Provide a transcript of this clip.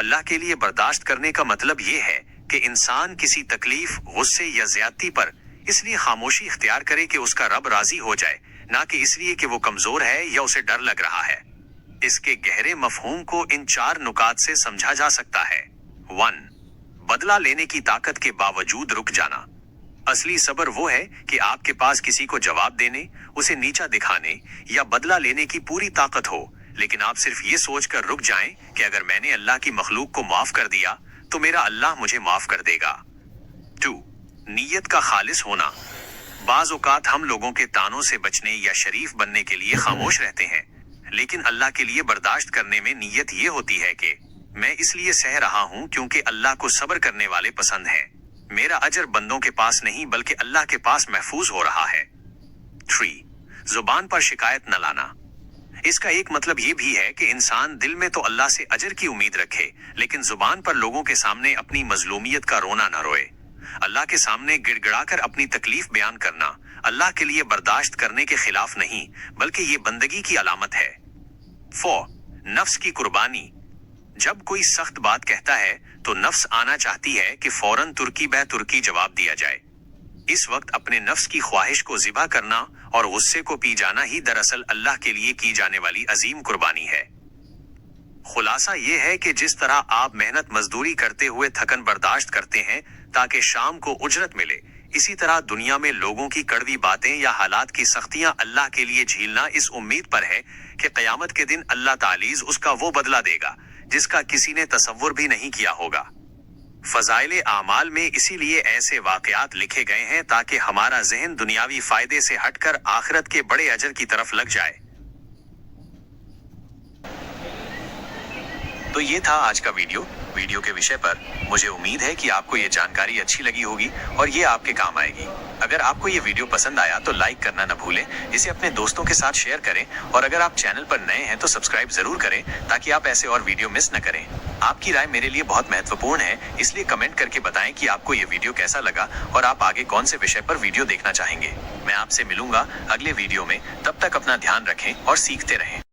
अल्लाह के लिए बर्दाश्त करने का मतलब ये है कि इंसान किसी तकलीफ, गुस्से या ज्यादती पर इसलिए खामोशी इख्तियार करे कि उसका रब राजी हो जाए, ना कि इसलिए कि वो कमजोर है या उसे डर लग रहा है। इसके गहरे मफहूम को इन 4 नुकात से समझा जा सकता है। 1. बदला लेने की ताकत के बावजूद रुक जाना। असली सब्र वो है कि आपके पास किसी को जवाब देने, उसे नीचा दिखाने या बदला लेने की पूरी ताकत हो, लेकिन आप सिर्फ ये सोचकर रुक जाएं कि अगर मैंने अल्लाह की मखलूक को माफ कर दिया तो मेरा अल्लाह मुझे माफ कर देगा। 2. नीयत का खालिस होना। बाज औकात हम लोगों के तानों से बचने या शरीफ बनने के लिए खामोश रहते हैं, लेकिन अल्लाह के लिए बर्दाश्त करने में नीयत ये होती है कि मैं इसलिए सह रहा हूं क्योंकि अल्लाह को सब्र करने वाले पसंद हैं। मेरा अजर बंदों के पास नहीं बल्कि अल्लाह के पास महफूज हो रहा है। 3. जुबान पर शिकायत न लाना। इसका एक मतलब ये भी है कि इंसान दिल में तो अल्लाह से अजर की उम्मीद रखे, लेकिन जुबान पर लोगों के सामने अपनी मजलूमियत का रोना न रोए। अल्लाह के सामने गिड़गिड़ाकर अपनी तकलीफ बयान करना अल्लाह के लिए बर्दाश्त करने के खिलाफ नहीं, बल्कि ये बंदगी की अलामत है। 4. नफ्स की कुर्बानी। जब कोई सख्त बात कहता है तो नफ्स आना चाहती है कि फौरन तुर्की बह तुर्की जवाब दिया जाए। इस वक्त अपने नफ्स की ख्वाहिश को ज़िबा करना और गुस्से को पी जाना ही दरअसल अल्लाह के लिए की जाने वाली अजीम कुर्बानी है। खुलासा ये है कि जिस तरह आप मेहनत मजदूरी करते हुए थकन बर्दाश्त करते हैं ताकि शाम को उजरत मिले, इसी तरह दुनिया में लोगों की कड़वी बातें या हालात की सख्तियां अल्लाह के लिए झेलना इस उम्मीद पर है कि क़यामत के दिन अल्लाह तालीज़ उसका वो बदला देगा जिसका किसी ने तसव्वुर भी नहीं किया होगा। फजाइले आमाल में इसीलिए ऐसे वाकयात लिखे गए हैं ताकि हमारा जहन दुनियावी फायदे से हटकर आखिरत के बड़े अजर की तरफ लग जाए। तो ये था आज का वीडियो के विषय पर। मुझे उम्मीद है कि आपको ये जानकारी अच्छी लगी होगी और ये आपके काम आएगी। अगर आपको ये वीडियो पसंद आया तो लाइक करना न भूलें, इसे अपने दोस्तों के साथ शेयर करें और अगर आप चैनल पर नए हैं तो सब्सक्राइब जरूर करें ताकि आप ऐसे और वीडियो मिस न करें। आपकी राय मेरे लिए बहुत महत्वपूर्ण है, इसलिए कमेंट करके बताएं कि आपको ये वीडियो कैसा लगा और आप आगे कौन से विषय पर वीडियो देखना चाहेंगे। मैं आपसे मिलूंगा अगले वीडियो में, तब तक अपना ध्यान रखें और सीखते रहें।